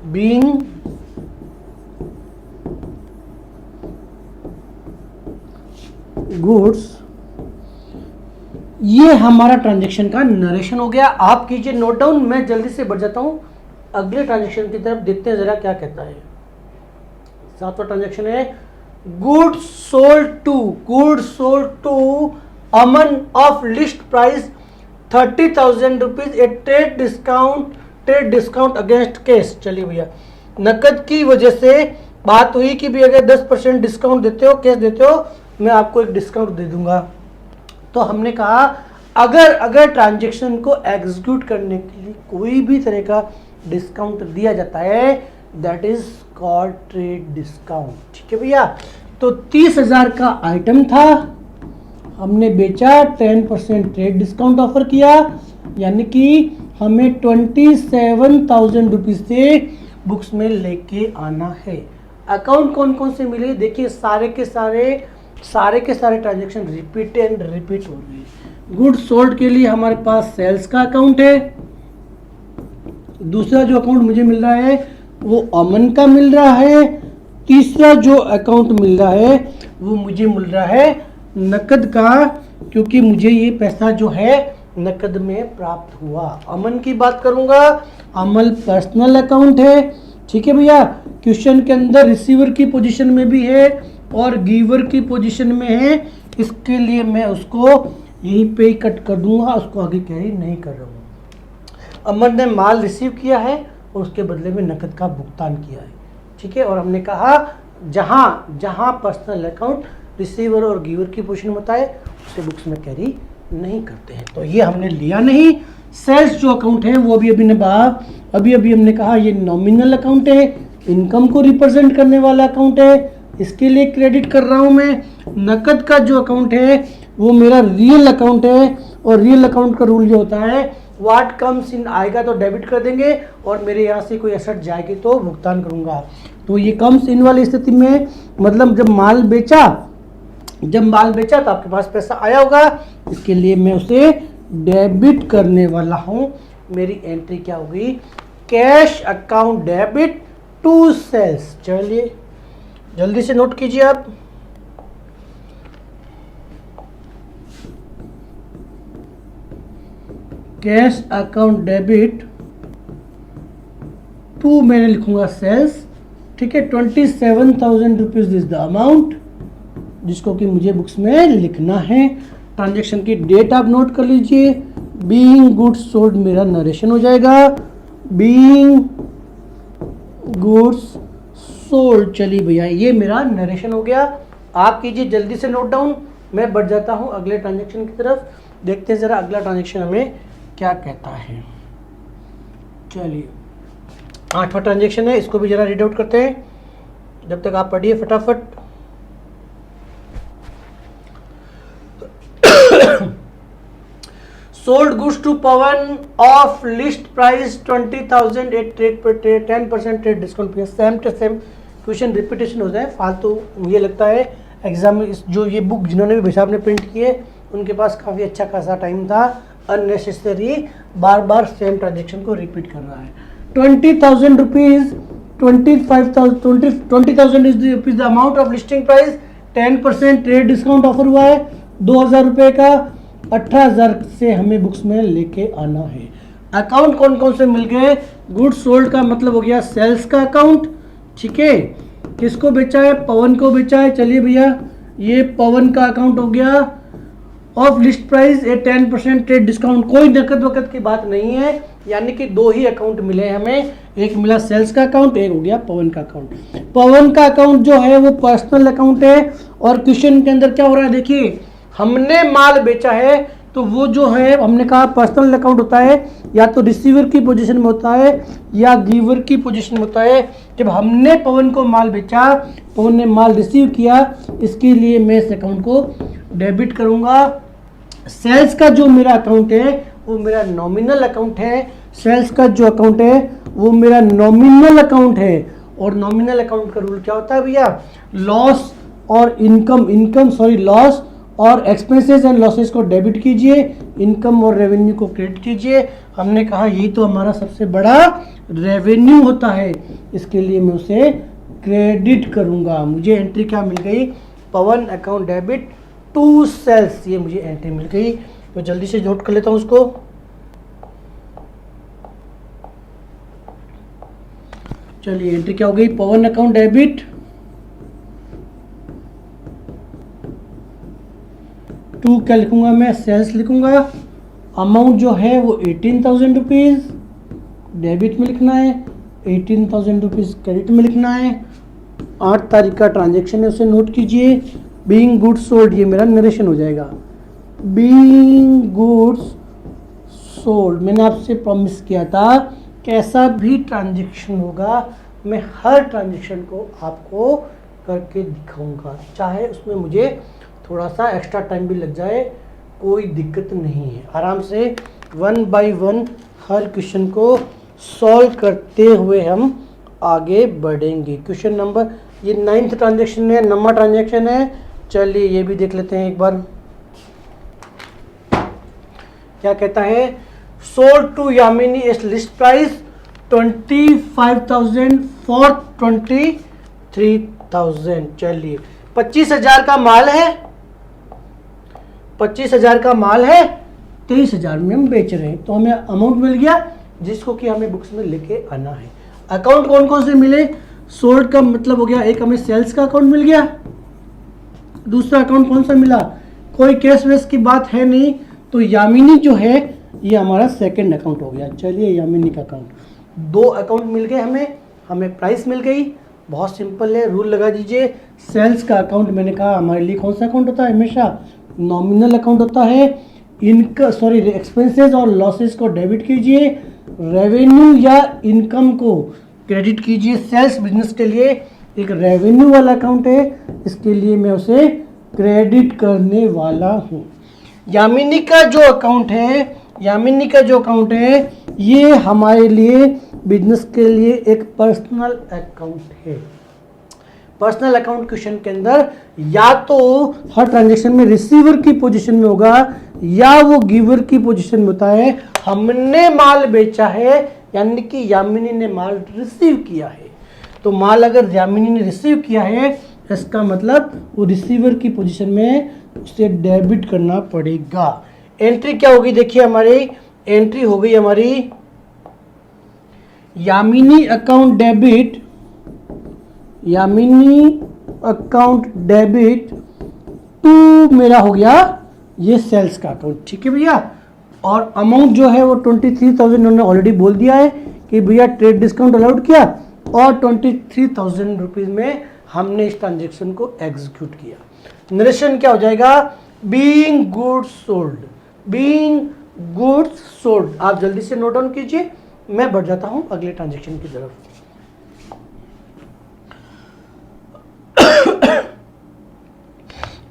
बीइंग गुड्स, ये हमारा ट्रांजैक्शन का नरेशन हो गया। आप कीजिए नोट डाउन, मैं जल्दी से बढ़ जाता हूं अगले ट्रांजैक्शन की तरफ। देखते हैं जरा क्या कहता है। सातवां ट्रांजैक्शन है goods sold to Aman of list price 30,000 rupees a trade discount against cash. चलिए भैया, नकद की वजह से बात हुई कि भी अगर 10% डिस्काउंट देते हो, कैश देते हो, मैं आपको एक डिस्काउंट दे दूंगा। तो हमने कहा अगर ट्रांजैक्शन को एग्जीक्यूट करने के लिए कोई भी तरह का डिस्काउंट दिया जाता है, that is called trade discount. ठीक है भैया, तो 30,000 का आइटम था, हमने बेचा 10% ट्रेड डिस्काउंट ऑफर किया, यानी कि हमें 27,000 रुपीज़ से बुक्स में लेके आना है। अकाउंट कौन कौन से मिले, देखिए सारे के सारे ट्रांजेक्शन रिपीट एंड रिपीट हो रही है। गुड्स सोल्ड के लिए हमारे पास सेल्स का अकाउंट है, दूसरा जो अकाउंट मुझे मिल रहा है वो अमन का मिल रहा है, तीसरा जो अकाउंट मिल रहा है वो मुझे मिल रहा है नकद का, क्योंकि मुझे ये पैसा जो है नकद में प्राप्त हुआ। अमन की बात करूंगा, अमल पर्सनल अकाउंट है, ठीक है भैया। क्वेश्चन के अंदर रिसीवर की पोजीशन में भी है और गिवर की पोजीशन में है, इसके लिए मैं उसको यहीं पे ही कट कर दूंगा, उसको आगे कैरी नहीं कर रहा हूँ। अमन ने माल रिसीव किया है और उसके बदले में नकद का भुगतान किया है, ठीक है। और हमने कहा जहाँ पर्सनल अकाउंट रिसीवर और गिवर की पोजीशन बताए उसे बुक्स में कैरी नहीं करते हैं, तो ये हमने लिया नहीं। सेल्स जो अकाउंट है वो अभी हमने कहा ये नॉमिनल अकाउंट है, इनकम को रिप्रेजेंट करने वाला अकाउंट है, इसके लिए क्रेडिट कर रहा हूँ मैं। नकद का जो अकाउंट है वो मेरा रियल अकाउंट है, और रियल अकाउंट का रूल ये होता है व्हाट कम्स इन आएगा तो डेबिट कर देंगे और मेरे यहाँ से कोई एसेट जाएगी तो भुगतान करूँगा। तो ये कम्स इन वाली स्थिति में मतलब जब माल बेचा तो आपके पास पैसा आया होगा, इसके लिए मैं उसे डेबिट करने वाला हूं। मेरी एंट्री क्या होगी, cash account debit to sales. चलिए जल्दी से नोट कीजिए आप। कैश अकाउंट डेबिट टू मैंने लिखूंगा सेल्स, ठीक है। 27,000 रुपीज इज द अमाउंट जिसको कि मुझे बुक्स में लिखना है। ट्रांजैक्शन की डेट आप नोट कर लीजिए। बीइंग गुड्स सोल्ड मेरा नरेशन हो जाएगा, बीइंग गुड्स सोल्ड। चलिए भैया ये मेरा नरेशन हो गया, आप कीजिए जल्दी से नोट डाउन। मैं बढ़ जाता हूं अगले ट्रांजैक्शन की तरफ, देखते हैं जरा अगला ट्रांजैक्शन हमें क्या कहता है। चलिए 8वां ट्रांजैक्शन है, इसको भी जरा रीड आउट करते हैं, जब तक आप पढ़िए फटाफट। Sold goods to Pawan of list price 20,000 at 10% trade discount. Same to same question repetition हो जाए, फालतू ये लगता है एग्जाम में। जो ये बुक जिन्होंने भी भाई साहब ने प्रिंट किए उनके पास काफ़ी अच्छा खासा टाइम था, अननेसेसरी बार बार सेम ट्रांजेक्शन को रिपीट कर रहा है। 20,000 rupees 20,000 is the amount of listing price, 10% trade discount offer हुआ है 2,000 रुपये का, 18,000 से हमें बुक्स में लेके आना है। अकाउंट कौन कौन से मिल गए, गुड्स सोल्ड का मतलब हो गया सेल्स का अकाउंट, ठीक है। किसको बेचा है, पवन को बेचा है। चलिए भैया ये पवन का अकाउंट हो गया। Of list price A 10% trade discount, कोई नकद वकद की बात नहीं है, यानी कि दो ही अकाउंट मिले हमें, एक मिला सेल्स का अकाउंट, एक हो गया पवन का अकाउंट। पवन का अकाउंट जो है वो पर्सनल अकाउंट है, और क्वेश्चन के अंदर क्या हो रहा है देखिए, हमने माल बेचा है तो वो जो है हमने कहा पर्सनल अकाउंट होता है या तो रिसीवर की पोजीशन में होता है या गिवर की पोजीशन में होता है। जब हमने पवन को माल बेचा, पवन ने माल रिसीव किया, इसके लिए मैं इस अकाउंट को डेबिट करूंगा। सेल्स का जो मेरा अकाउंट है वो मेरा नॉमिनल अकाउंट है, सेल्स का जो अकाउंट है वो मेरा नॉमिनल अकाउंट है। और नॉमिनल अकाउंट का रूल क्या होता है भैया, लॉस और लॉस और एक्सपेंसेस एंड लॉसेस को डेबिट कीजिए, इनकम और रेवेन्यू को क्रेडिट कीजिए। हमने कहा यही तो हमारा सबसे बड़ा रेवेन्यू होता है, इसके लिए मैं उसे क्रेडिट करूंगा। मुझे एंट्री क्या मिल गई, पवन अकाउंट डेबिट टू सेल्स, ये मुझे एंट्री मिल गई। तो जल्दी से नोट कर लेता हूं उसको। चलिए एंट्री क्या हो गई, पवन अकाउंट डेबिट टू क्या लिखूंगा मैं, सेल्स लिखूंगा। अमाउंट जो है वो 18,000 रुपीज़ डेबिट में लिखना है, 18,000 रुपीज़ क्रेडिट में लिखना है। 8 तारीख का ट्रांजैक्शन है उसे नोट कीजिए। बीइंग गुड्स सोल्ड, ये मेरा नरेशन हो जाएगा। बीइंग गुड्स सोल्ड, मैंने आपसे प्रॉमिस किया था कैसा भी ट्रांजैक्शन होगा मैं हर ट्रांजैक्शन को आपको करके दिखाऊंगा, चाहे उसमें मुझे थोड़ा सा एक्स्ट्रा टाइम भी लग जाए कोई दिक्कत नहीं है। आराम से 1 बाय 1 हर क्वेश्चन को सॉल्व करते हुए हम आगे बढ़ेंगे। क्वेश्चन नंबर, ये 9th ट्रांजेक्शन है, 9वां ट्रांजेक्शन है। चलिए ये भी देख लेते हैं एक बार। क्या कहता है, sold to Yamini at list price 25,000 for 23,000। चलिए 25,000 का माल है, 25,000 का माल है, 23,000 में हम बेच रहे हैं। तो हमें अमाउंट मिल गया जिसको कि हमें बुक्स में लेके आना है। अकाउंट कौन कौन से मिले, सोल्ड का मतलब हो गया, एक हमें सेल्स का अकाउंट मिल गया, दूसरा अकाउंट कौन सा मिला, कोई कैश वेश की बात है नहीं, तो यामिनी जो है ये हमारा सेकंड अकाउंट हो गया। चलिए यामिनी का अकाउंट, 2 अकाउंट मिल गए हमें प्राइस मिल गई। बहुत सिंपल है, रूल लगा दीजिए। सेल्स का अकाउंट मैंने कहा हमारे लिए कौन सा अकाउंट होता है, हमेशा नॉमिनल अकाउंट होता है। एक्सपेंसेस और लॉसेस को डेबिट कीजिए, रेवेन्यू या इनकम को क्रेडिट कीजिए। सेल्स बिजनेस के लिए एक रेवेन्यू वाला अकाउंट है, इसके लिए मैं उसे क्रेडिट करने वाला हूँ। यामिनी का जो अकाउंट है, ये हमारे लिए बिजनेस के लिए एक पर्सनल अकाउंट है। पर्सनल अकाउंट क्वेश्चन के अंदर या तो हर ट्रांजेक्शन में रिसीवर की पोजीशन में होगा या वो गिवर की पोजीशन में होता है। हमने माल बेचा है यानी कि यामिनी ने माल रिसीव किया है, तो माल अगर यामिनी ने रिसीव किया है इसका मतलब वो रिसीवर की पोजीशन में उसे डेबिट करना पड़ेगा। एंट्री क्या होगी, देखिए हमारी एंट्री हो गई हमारी यामिनी अकाउंट डेबिट टू मेरा हो गया ये सेल्स का अकाउंट, ठीक है भैया। और अमाउंट जो है वो 23,000 उन्होंने ऑलरेडी बोल दिया है कि भैया ट्रेड डिस्काउंट अलाउड किया और 23,000 रुपीज में हमने इस ट्रांजेक्शन को एग्जीक्यूट किया। नरेशन क्या हो जाएगा, बीइंग गुड्स सोल्ड। आप जल्दी से नोट डाउन कीजिए, मैं बढ़ जाता हूं अगले ट्रांजेक्शन की तरफ।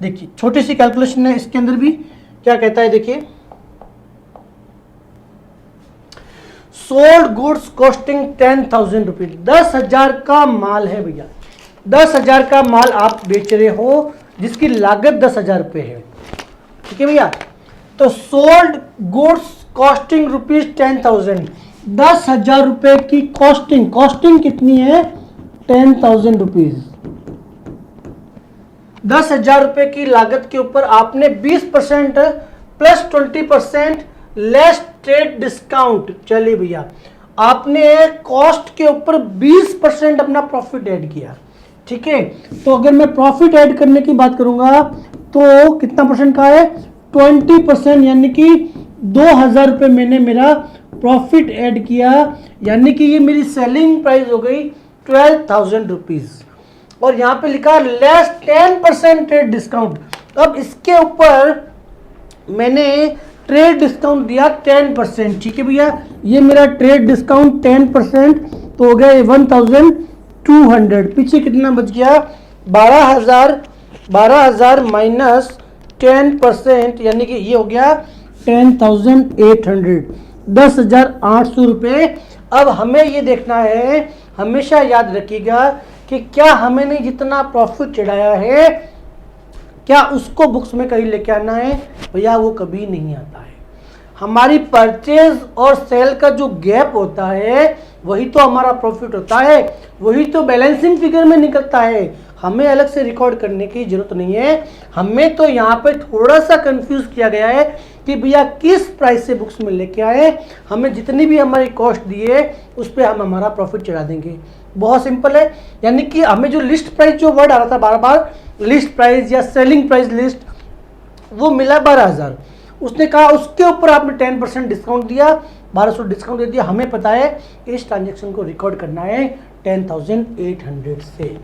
देखिए छोटी सी कैलकुलेशन है, इसके अंदर भी क्या कहता है, देखिए सोल्ड गुड्स कॉस्टिंग 10,000 रुपीज। 10,000 का माल है भैया, 10,000 का माल आप बेच रहे हो जिसकी लागत 10,000 रुपये है, ठीक है भैया। तो सोल्ड गुड्स कॉस्टिंग रुपीज 10,000, 10,000 रुपये की कॉस्टिंग कितनी है, 10,000 रुपीज। 10,000 रुपये की लागत के ऊपर आपने 20% प्लस 20% लेस ट्रेड डिस्काउंट। चलिए भैया आपने कॉस्ट के ऊपर 20% अपना प्रॉफिट ऐड किया, ठीक है। तो अगर मैं प्रॉफिट ऐड करने की बात करूंगा तो कितना परसेंट का है, 20%, यानी कि 2,000 रुपये मैंने मेरा प्रॉफिट ऐड किया, यानी कि ये मेरी सेलिंग प्राइस हो गई 12,000 रुपीज। और यहाँ पे लिखा लेस 10% ट्रेड डिस्काउंट। अब इसके ऊपर मैंने ट्रेड डिस्काउंट दिया 10%, ठीक है भैया। ये मेरा ट्रेड डिस्काउंट 10% तो हो गया 1,200। पीछे कितना बच गया, 12,000 माइनस 10%, यानी कि ये हो गया 10,800, 10,800 रुपये। अब हमें ये देखना है, हमेशा याद रखिएगा कि क्या हमने जितना प्रॉफिट चढ़ाया है क्या उसको बुक्स में कहीं लेके आना है, भैया वो कभी नहीं आता है। हमारी परचेज और सेल का जो गैप होता है वही तो हमारा प्रॉफिट होता है, वही तो बैलेंसिंग फिगर में निकलता है। हमें अलग से रिकॉर्ड करने की जरूरत नहीं है। हमें तो यहाँ पे थोड़ा सा कंफ्यूज किया गया है कि भैया किस प्राइस से बुक्स में लेके आए, हमें जितनी भी हमारी कॉस्ट दी है उस पर हम हमारा प्रॉफिट चढ़ा देंगे। बहुत सिंपल है, यानी कि हमें जो लिस्ट प्राइस जो वर्ड आ रहा था बार बार, लिस्ट प्राइस या सेलिंग प्राइस लिस्ट, वो मिला 12,000। उसने कहा उसके ऊपर आपने 10% डिस्काउंट दिया, 1,200 डिस्काउंट दे दिया। हमें पता है कि इस ट्रांजेक्शन को रिकॉर्ड करना है 10,800 से।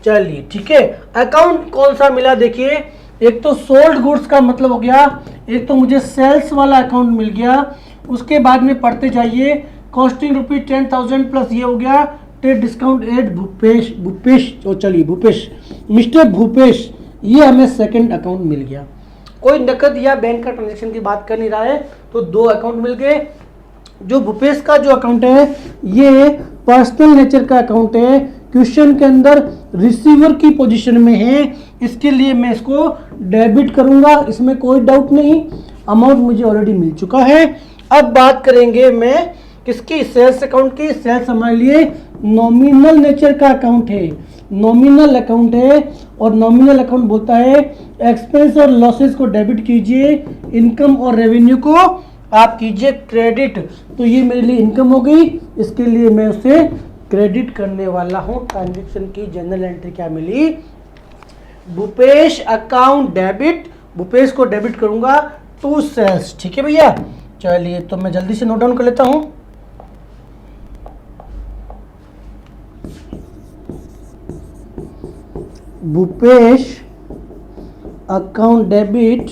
चलिए ठीक है, अकाउंट कौन सा मिला, देखिए एक तो सोल्ड गुड्स का मतलब हो गया, एक तो मुझे सेल्स वाला अकाउंट मिल गया। उसके बाद में पढ़ते जाइए, कॉस्टिंग रुपीज 10,000 प्लस ये हो गया ट्रेड डिस्काउंट एट भूपेश, चलिए भूपेश, मिस्टर भूपेश ये हमें सेकंड अकाउंट मिल गया। कोई नकद या बैंक का ट्रांजेक्शन की बात कर नहीं रहा है, तो 2 अकाउंट मिल गए। जो भूपेश का जो अकाउंट है ये पर्सनल नेचर का अकाउंट है, क्वेश्चन के अंदर रिसीवर की पोजीशन में है, इसके लिए मैं इसको डेबिट करूंगा, इसमें कोई डाउट नहीं। अमाउंट मुझे ऑलरेडी मिल चुका है। अब बात करेंगे मैं किसकी, सेल्स अकाउंट की। सेल्स हमारे लिए नॉमिनल नेचर का अकाउंट है, नॉमिनल अकाउंट है, और नॉमिनल अकाउंट बोलता है एक्सपेंस और लॉसेस को डेबिट कीजिए, इनकम और रेवेन्यू को आप कीजिए क्रेडिट। तो ये मेरे लिए इनकम हो गई, इसके लिए मैं उसे क्रेडिट करने वाला हूं। ट्रांजेक्शन की जनरल एंट्री क्या मिली, भूपेश अकाउंट डेबिट, भूपेश को डेबिट करूंगा टू सेल्स। ठीक है भैया, चलिए तो मैं जल्दी से नोट डाउन कर लेता हूं। भूपेश अकाउंट डेबिट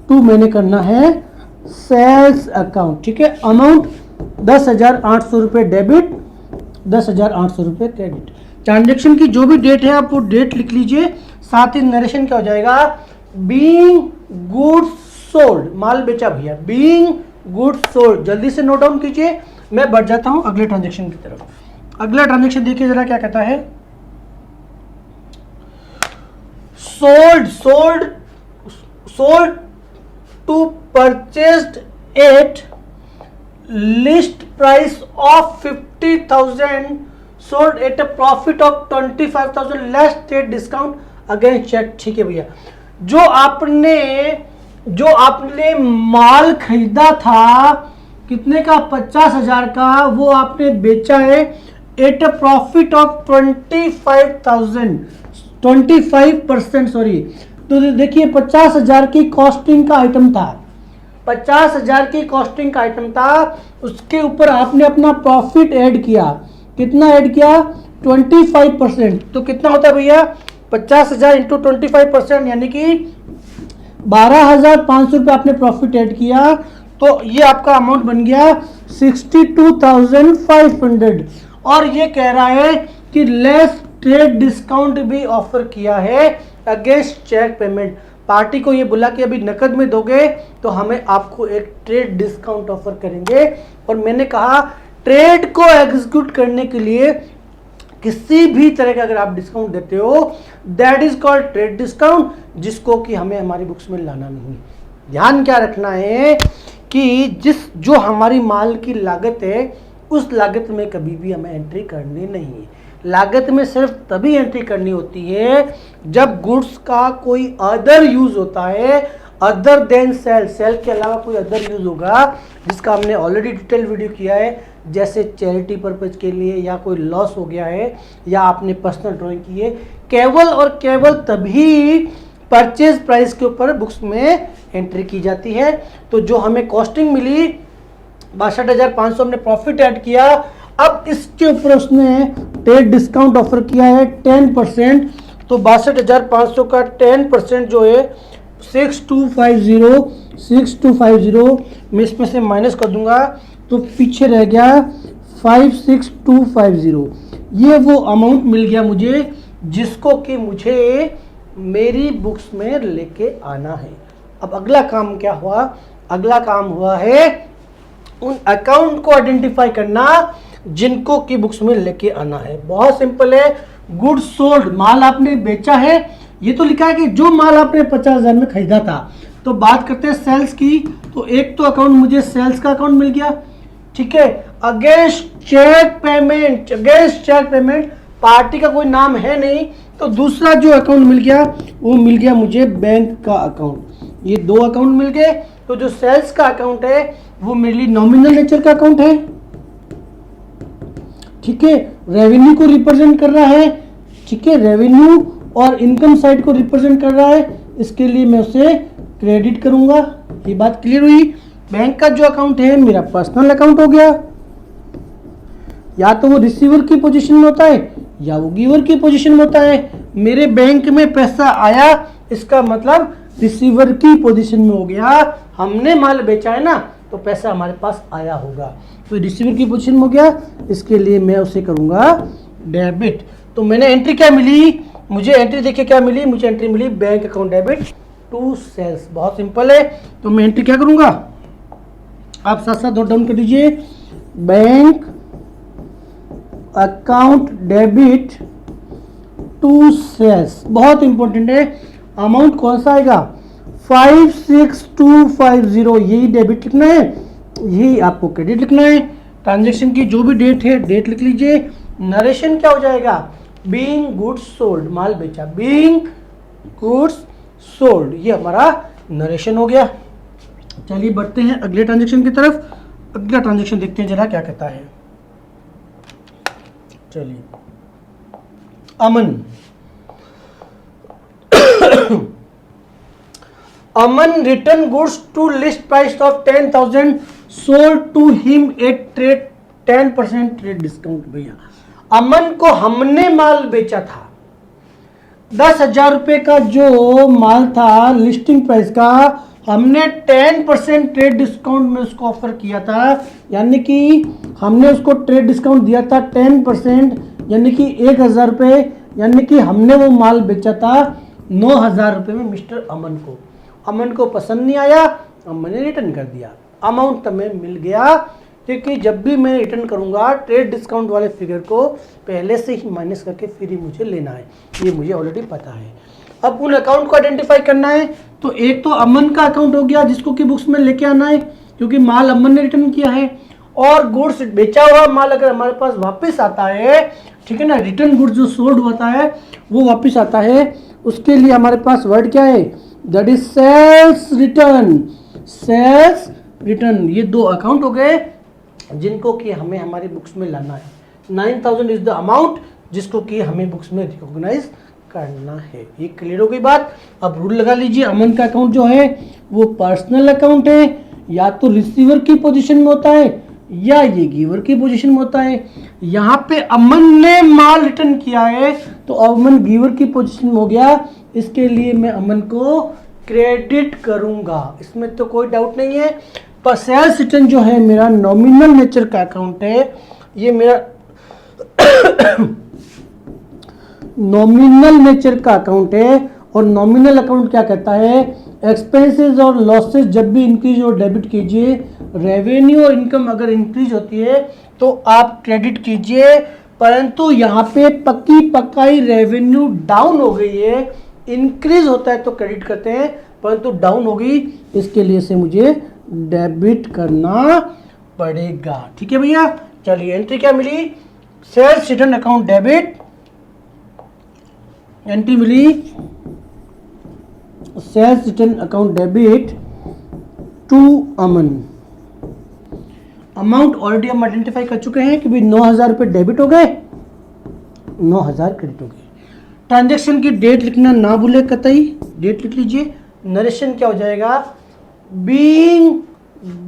टू मैंने करना है सेल्स अकाउंट। ठीक है, अमाउंट 10,800 रुपये डेबिट, 10,800 रुपये क्रेडिट। ट्रांजेक्शन की जो भी डेट है आप वो डेट लिख लीजिए, साथ ही नरेशन क्या हो जाएगा, बीइंग गुड्स सोल्ड, माल बेचा भैया, बीइंग गुड्स सोल्ड। जल्दी से नोट डाउन कीजिए, मैं बढ़ जाता हूं अगले ट्रांजेक्शन की तरफ। अगला ट्रांजेक्शन देखिए जरा क्या कहता है, sold to purchased at list price of 50,000, sold at a profit of 25,000 less trade discount against check। ठीक है भैया, जो आपने माल खरीदा था कितने का, 50,000 का, वो आपने बेचा है at a profit of 25% sorry. तो देखिए 50,000 की कॉस्टिंग का आइटम था, 50,000 की कॉस्टिंग का आइटम था, उसके ऊपर आपने अपना प्रॉफिट ऐड किया। कितना ऐड किया, 25%। तो कितना होता है भैया, 50,000 इंटू 25% यानी कि 12,500 रुपये आपने प्रॉफिट ऐड किया, तो ये आपका अमाउंट बन गया 62,500। और ये कह रहा है कि लेस ट्रेड डिस्काउंट भी ऑफर किया है अगेंस्ट चेक पेमेंट। पार्टी को ये बोला कि अभी नकद में दोगे तो हमें आपको एक ट्रेड डिस्काउंट ऑफर करेंगे। और मैंने कहा ट्रेड को एग्जीक्यूट करने के लिए किसी भी तरह का अगर आप डिस्काउंट देते हो that is called trade discount, जिसको कि हमें हमारी बुक्स में लाना नहीं। ध्यान क्या रखना है कि जो हमारी माल की लागत है उस लागत में कभी भी हमें एंट्री करनी नहीं है। लागत में सिर्फ तभी एंट्री करनी होती है जब गुड्स का कोई अदर यूज होता है, अदर देन सेल, सेल के अलावा कोई अदर यूज होगा जिसका हमने ऑलरेडी डिटेल वीडियो किया है, जैसे चैरिटी पर्पज के लिए, या कोई लॉस हो गया है, या आपने पर्सनल ड्राइंग की है। केवल और केवल तभी परचेज प्राइस के ऊपर बुक्स में एंट्री की जाती है। तो जो हमें कॉस्टिंग मिली 62,500 हमने प्रॉफिट ऐड किया, अब इसके ऊपर उसने ट्रेड डिस्काउंट ऑफर किया है 10%। तो 62,500 का 10% जो है 6250 मैं इसमें से माइनस कर दूंगा तो पीछे रह गया 56,250। ये वो अमाउंट मिल गया मुझे जिसको कि मुझे मेरी बुक्स में लेके आना है। अब अगला काम क्या हुआ, अगला काम हुआ है उन अकाउंट को आइडेंटिफाई करना जिनको की बुक्स में लेके आना है। बहुत सिंपल है, गुड्स सोल्ड, माल आपने बेचा है, ये तो लिखा है कि जो माल आपने 50,000 में खरीदा था। तो बात करते हैं सेल्स की, तो एक तो अकाउंट मुझे सेल्स का अकाउंट मिल गया, ठीक है। Against cheque payment, against cheque payment party का कोई नाम है नहीं, तो दूसरा जो अकाउंट मिल गया वो मिल गया मुझे बैंक का अकाउंट। ये दो अकाउंट मिल गए। तो जो सेल्स का अकाउंट है वो मेरे लिए नॉमिनल नेचर का अकाउंट है, ठीक है, रेवेन्यू को रिप्रेजेंट कर रहा है, ठीक है, रेवेन्यू और इनकम साइड को रिप्रेजेंट कर रहा है, इसके लिए मैं उसे क्रेडिट करूंगा। ये बात क्लियर हुई। बैंक का जो अकाउंट है मेरा पर्सनल अकाउंट हो गया, या तो वो रिसीवर की पोजीशन में होता है या वो गिवर की पोजीशन में होता है। मेरे बैंक में पैसा आया इसका मतलब रिसीवर की पोजीशन में हो गया, हमने माल बेचा है ना तो पैसा हमारे पास आया होगा, तो रिसीवर की पोजीशन में हो गया, इसके लिए मैं उसे करूंगा डेबिट। तो मैंने एंट्री क्या मिली, मुझे एंट्री देखिए क्या मिली, मुझे एंट्री मिली bank account debit to sales. बहुत सिंपल है, तो मैं एंट्री क्या करूंगा, आप साथ साथ नोट डाउन कर दीजिए, bank account debit to sales. बहुत इंपॉर्टेंट है, अमाउंट कौन सा आएगा, 56250, यही डेबिट लिखना है, यही आपको क्रेडिट लिखना है। ट्रांजेक्शन की जो भी डेट है डेट लिख लीजिए। नरेशन क्या हो जाएगा, बीइंग गुड्स सोल्ड, माल बेचा, बीइंग गुड्स सोल्ड, ये हमारा नरेशन हो गया। चलिए बढ़ते हैं अगले ट्रांजेक्शन की तरफ। अगला ट्रांजेक्शन देखते हैं जरा क्या कहता है। चलिए, Aman Aman return goods to list price of 10,000 sold to him at trade 10% trade discount. भैया अमन को हमने माल बेचा था, 10,000 रुपए का जो माल था लिस्टिंग प्राइस का, हमने 10% ट्रेड डिस्काउंट में उसको ऑफर किया था, यानी कि हमने उसको ट्रेड डिस्काउंट दिया था 10%, यानी कि 1,000 रुपये, यानी कि हमने वो माल बेचा था 9,000 रुपये में मिस्टर अमन को। अमन को पसंद नहीं आया, अमन ने रिटर्न कर दिया, अमाउंट हमें मिल गया, क्योंकि जब भी मैं रिटर्न करूंगा ट्रेड डिस्काउंट वाले फिगर को पहले से ही माइनस करके फिर ही मुझे लेना है, ये मुझे ऑलरेडी पता है। अब उन अकाउंट को आइडेंटिफाई करना है, तो एक तो अमन का अकाउंट हो गया जिसको कि बुक्स में लेके आना है, क्योंकि माल अमन ने रिटर्न किया है, और गुड्स बेचा हुआ माल अगर हमारे पास वापस आता है, ठीक है ना, रिटर्न गुड्स जो सोल्ड होता है वो वापस आता है, उसके लिए हमारे पास वर्ड क्या है, that is sales return. Sales return, ये दो अकाउंट हो गए जिनको कि हमें हमारी बुक्स में लाना है। 9,000 इज द अमाउंट जिसको कि हमें बुक्स में रिकॉग्नाइज करना है। ये क्लियर हो गई बात। अब रूल लगा लीजिए, अमन का अकाउंट जो है वो पर्सनल अकाउंट है, या तो रिसीवर की पोजीशन में होता है या ये गिवर की पोजीशन में होता है। यहाँ पे अमन ने माल रिटर्न किया है तो अमन गिवर की पोजीशन में हो गया, इसके लिए मैं अमन को क्रेडिट करूंगा, इसमें तो कोई डाउट नहीं है। पर सेल्स रिटर्न जो है मेरा नॉमिनल नेचर का अकाउंट है, ये मेरा नॉमिनल नेचर का अकाउंट है, और नॉमिनल अकाउंट क्या कहता है, एक्सपेंसेस और लॉसेस जब भी इंक्रीज और डेबिट कीजिए, रेवेन्यू और इनकम अगर इंक्रीज होती है तो आप क्रेडिट कीजिए, परंतु यहाँ पे पक्की पक्काई रेवेन्यू डाउन हो गई है, इंक्रीज होता है तो क्रेडिट करते हैं, परंतु डाउन हो गई इसके लिए से मुझे डेबिट करना पड़ेगा। ठीक है भैया, चलिए एंट्री क्या मिली, sales return account debit, entry मिली sales return account debit to Aman. Amount already हम आइडेंटिफाई कर चुके हैं कि भाई 9,000 रुपये डेबिट हो गए, 9,000 क्रेडिट हो गए। ट्रांजैक्शन की डेट लिखना ना भूले कतई, डेट लिख लीजिए। नरेशन क्या हो जाएगा, being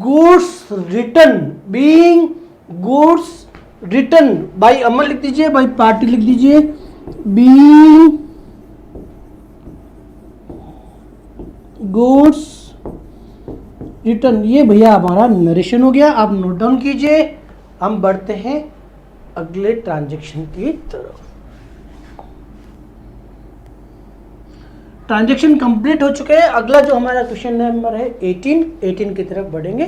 goods return, being goods return by Aman लिख दीजिए, बाय पार्टी लिख दीजिए, बीइंग गुड्स रिटर्न। ये भैया हमारा नरेशन हो गया, आप नोट डाउन कीजिए। हम बढ़ते हैं अगले ट्रांजैक्शन की तरफ। ट्रांजैक्शन कंप्लीट हो चुके हैं। अगला जो हमारा क्वेश्चन नंबर है 18 की तरफ बढ़ेंगे।